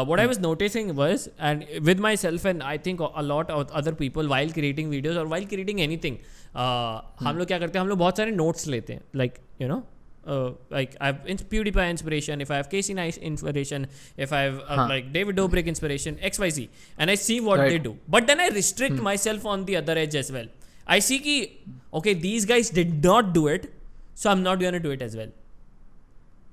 what I was noticing was, and with myself and I think a lot of other people, while creating videos or while creating anything, हम लोग क्या करते हैं, हम लोग बहुत सारे notes लेते हैं, like you know, like I have PewDiePie inspiration, if I have Casey Neistat inspiration, if I have like David Dobrik inspiration, XYZ, and I see what they do, but then I restrict myself on the other edge as well. I see ki, okay, these guys did not do it, so I'm not going to do it as well.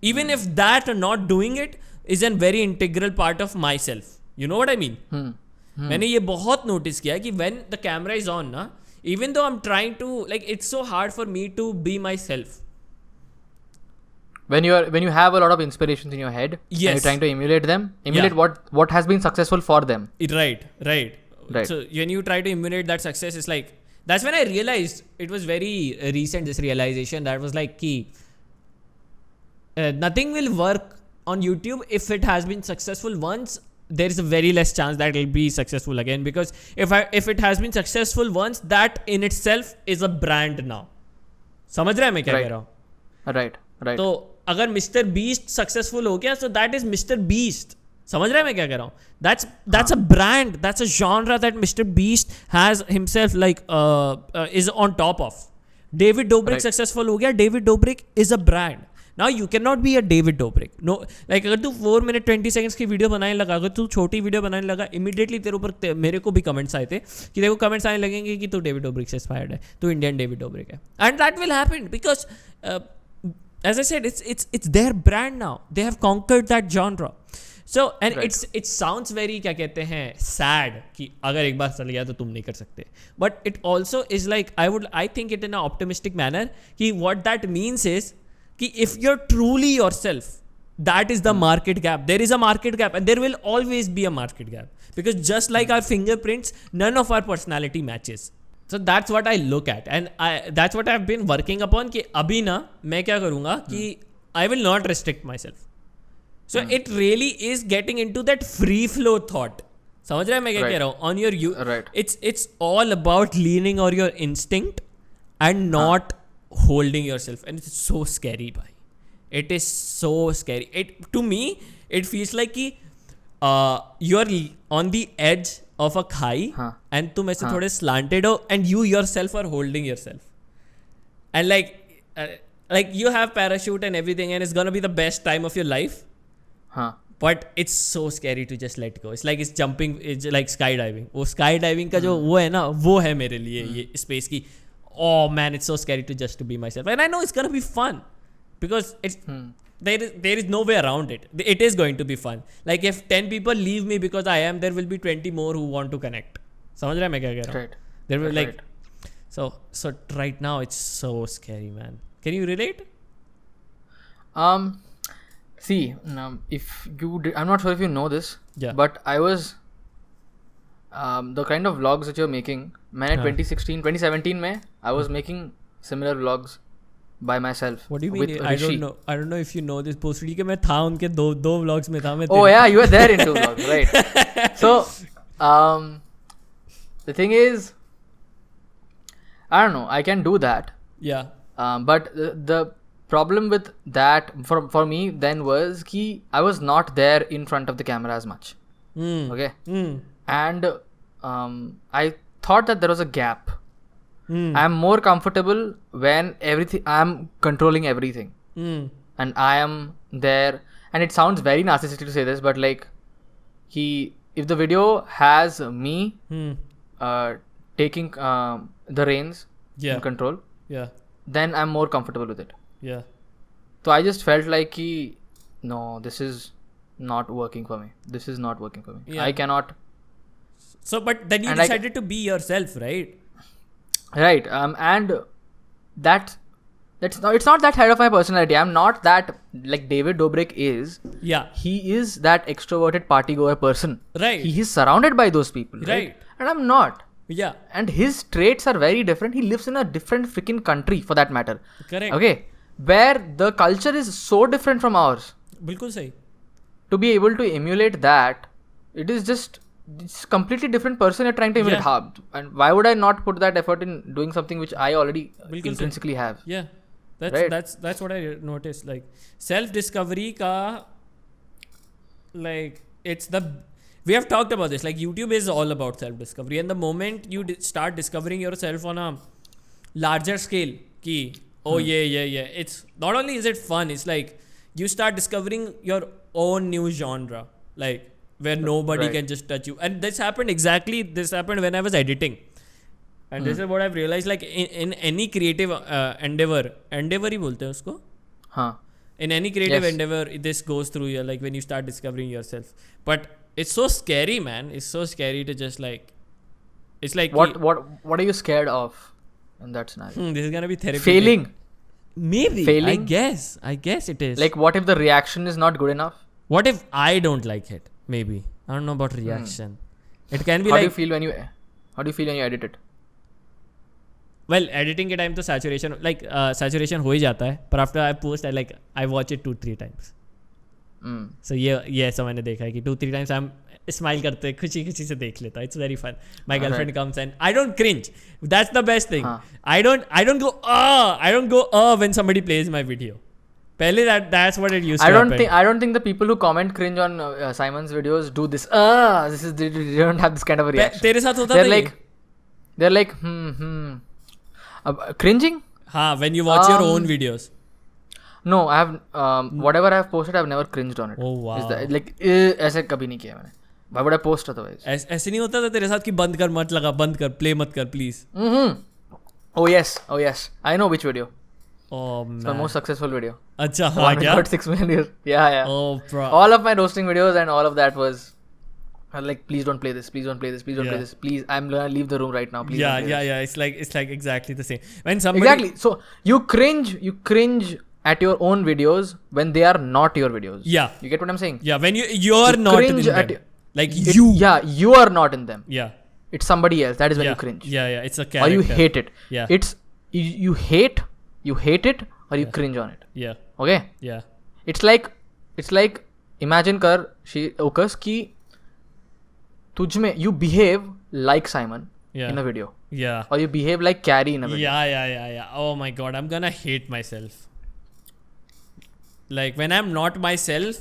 Even if that not doing it is a very integral part of myself. You know what I mean? मैंने ये बहुत notice किया कि when the camera is on ना, even though I'm trying to, like, it's so hard for me to be myself. When you have a lot of inspirations in your head, and you're trying to emulate what has been successful for them. Right. So when you try to emulate that success, it's like, that's when I realized, it was very recent, this realization, that was like, nothing will work on YouTube if it has been successful once. There is a very less chance that it will be successful again, because if it has been successful once, that in itself is a brand now. समझ रहा है मैं क्या कह रहा हूँ? Right. तो अगर Mr. Beast successful हो गया, so that is Mr. Beast. समझ रहा है मैं क्या कह रहा हूँ? That's a brand, that's a genre that Mr. Beast has himself, like is on top of. David Dobrik successful हो गया, David Dobrik is a brand. Now you cannot be a David Dobrik. No, like अगर तू 4 minute 20 seconds की video बनाने लगा, अगर तू छोटी वीडियो बनाने लगा, immediately तेरे ऊपर मेरे को भी कमेंट्स आए थे कि देखो कमेंट्स आने लगेंगे कि तू डेविड डोब्रिक से इंस्पायर्ड है, तू इंडियन डेविड डोब्रिक है, and that will happen because as I said, it's their brand now. They have conquered that genre. So and it sounds very क्या कहते हैं sad कि अगर एक बार चल गया तो तुम नहीं कर सकते. But it also is like I think it in an optimistic manner कि what that means is कि if you're truly yourself, that is the market gap. There is a market gap, and there will always be a market gap, because just like our fingerprints, none of our personality matches. So that's what I look at, and that's what I've been working upon कि अभी ना मैं क्या करूँगा कि I will not restrict myself. So it really is getting into that free flow thought. समझ रहा है मैं क्या कह रहा हूँ? On your it's all about leaning on your instinct and not holding yourself, and it's so scary, bhai. It is so scary. To me it feels like कि you're on the edge of a खाई and तुम ऐसे थोड़े slanted हो, and you yourself are holding yourself, and like you have parachute and everything, and it's gonna be the best time of your life, but it's so scary to just let go. It's like it's jumping, it's like skydiving. वो skydiving का जो वो है ना, वो है मेरे लिए ये space की. Oh man, it's so scary to be myself, and I know it's gonna be fun because it's there is no way around it. It is going to be fun. Like if 10 people leave me because I am, there will be 20 more who want to connect. समझ रहा है मैं क्या कह रहा हूँ? There will like so right now it's so scary, man. Can you relate? See, if you I'm not sure if you know this, but I was the kind of vlogs that you're making, मैंने 2017 में I was making similar vlogs by myself. What do you mean? I don't know if you know this. Postly के मैं था उनके दो vlogs में था मैं. Oh yeah, you were there in 2 vlogs, right? So the thing is, I don't know, I can do that. Yeah. But the problem with that for me then was कि I was not there in front of the camera as much. Okay. And I thought that there was a gap. I'm more comfortable when I'm controlling everything, and I am there. And it sounds very narcissistic to say this, but like if the video has me taking the reins in control, then I'm more comfortable with it. So I just felt like no, this is not working for me. I cannot. So, but then you decided to be yourself, right? Right. And it's not that side of my personality. I'm not that like David Dobrik is. Yeah. He is that extroverted party-goer person. Right. He is surrounded by those people. Right. And I'm not. Yeah. And his traits are very different. He lives in a different freaking country, for that matter. Correct. Okay. Where the culture is so different from ours. बिल्कुल सही. To be able to emulate that, it's completely different person you're trying to emulate. And why would I not put that effort in doing something which I already intrinsically have? Yeah. That's what I noticed. Like self discovery ka, like it's the we have talked about this, like YouTube is all about self discovery, and the moment you start discovering yourself on a larger scale ki yeah, it's not only is it fun, it's like you start discovering your own new genre, like where nobody can just touch you. And this happened when I was editing, and this is what I've realized, like in any creative endeavor ही बोलते हैं उसको, हाँ, in any creative endeavor this goes through you, like when you start discovering yourself. But it's so scary, man. It's so scary to just like, it's like what are you scared of in that scenario? This is gonna be therapy. Failing. Maybe. Failing? I guess it is. Like, what if the reaction is not good enough? What if I don't like it? Maybe. I don't know about reaction. It can be How like. do you feel when you edit it? Well, editing के time तो saturation हो ही जाता है, पर after I post I watch it 2-3 times. So ये ऐसा मैंने देखा है कि 2-3 times I'm smile करते खुशी से देख लेता. It's very fun. My girlfriend comes and I don't cringe. That's the best thing. I don't go when somebody plays my video. पहले that's what it used to happen. I don't think the people who comment cringe on Simon's videos do this. They don't have this kind of a reaction. तेरे साथ होता था? They're like cringing. हाँ, when you watch your own videos. No, I have whatever I have posted, I've never cringed on it. Oh wow. Like ऐसे कभी नहीं किया मैंने. Why would I post otherwise? ऐसे नहीं होता था तेरे साथ कि बंद कर मत लगा, बंद कर, play मत कर, please. Oh yes. I know which video. Oh man. It's my most successful video. अच्छा हाँ क्या? Got 6 million views. Yeah. Oh bro. All of my roasting videos and all of that was like, please don't play this. Please don't play this. Please don't play this. Please, I'm gonna leave the room right now. Please. Yeah. It's like exactly the same. When somebody exactly. So you cringe at your own videos when they are not your videos. Yeah. You get what I'm saying? Yeah. When you're not in them. You are not in them. Yeah. It's somebody else. That is when you cringe. Yeah. It's a character. Or you hate it. Yeah. It's you hate it or you cringe on it. Yeah. Okay. Yeah. It's like imagine Okus ki tujhme you behave like Simon in a video. Yeah. Or you behave like Carrie in a video. Yeah. Oh my god, I'm gonna hate myself. Like when I'm not myself,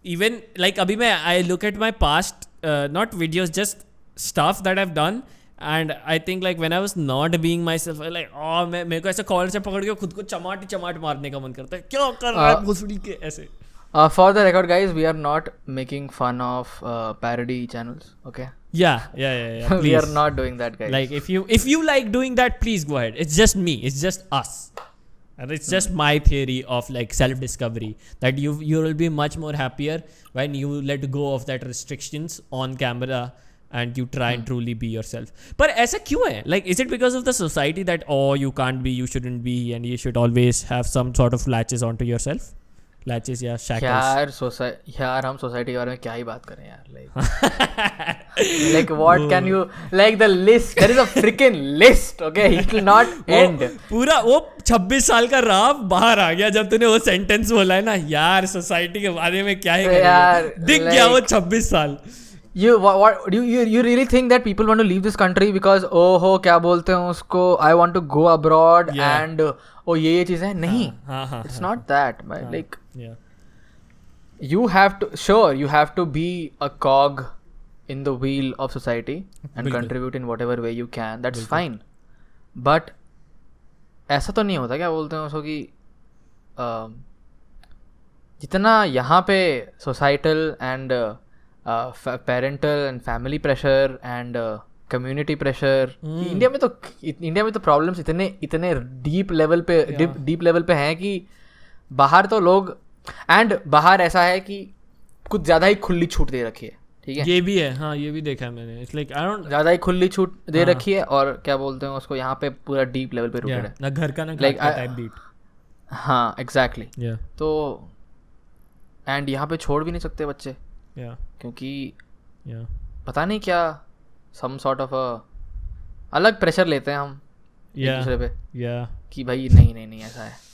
even like abhi I look at my past not videos, just stuff that I've done, and I think like when I was not being myself, I like मेरे को ऐसे collar से पकड़ के खुद को चमाट मारने का मन करता है, क्या कर रहा है भोसड़ी के ऐसे. For the record, guys, we are not making fun of parody channels, okay? Yeah. We are not doing that, guys. Like if you like doing that, please go ahead. It's just me. It's just us. And it's just my theory of like self-discovery, that you will be much more happier when you let go of that restrictions on camera and you try and truly be yourself. But ऐसा क्यों है? Like, is it because of the society that you can't be, you shouldn't be, and you should always have some sort of latches onto yourself? Latches या shackles. यार हम society के बारे में क्या ही बात करें यार. Like what can you, like the list, there is a freaking list, okay? It will not end. पूरा वो 26 साल का राव बाहर आ गया जब तूने वो सेंटेंस बोला है ना यार, सोसाइटी के बारे में क्या ही करेंगे. दिख गया वो 26 साल. You really think that people want to leave this country because क्या बोलते हैं उसको, I want to go abroad and ये चीजें नहीं. It's not that, but like you have to be a cog in the wheel of society and contribute in whatever way you can. That's fine. But ऐसा तो नहीं होता क्या बोलते हैं उसको कि जितना यहाँ पे societal and parental and family pressure and community pressure, India में तो problems इतने deep level पे हैं कि बाहर तो लोग, and बाहर ऐसा है कि कुछ ज़्यादा ही खुली छूट दे रखी है. ठीक है, ये भी है. हाँ, ये भी देखा है मैंने. It's like I don't, ज़्यादा ही खुली छूट दे रखी है और क्या बोलते हैं उसको, यहाँ पे पूरा deep level पे रूटेड है. ना घर का ना like type beat. हाँ, exactly. Yeah. तो and यहाँ पे छोड़ भी नहीं सकते बच्चे. Yeah. क्योंकि पता नहीं क्या some sort of अलग प्रेशर लेते हैं हम एक दूसरे पे कि भाई नहीं ऐसा है.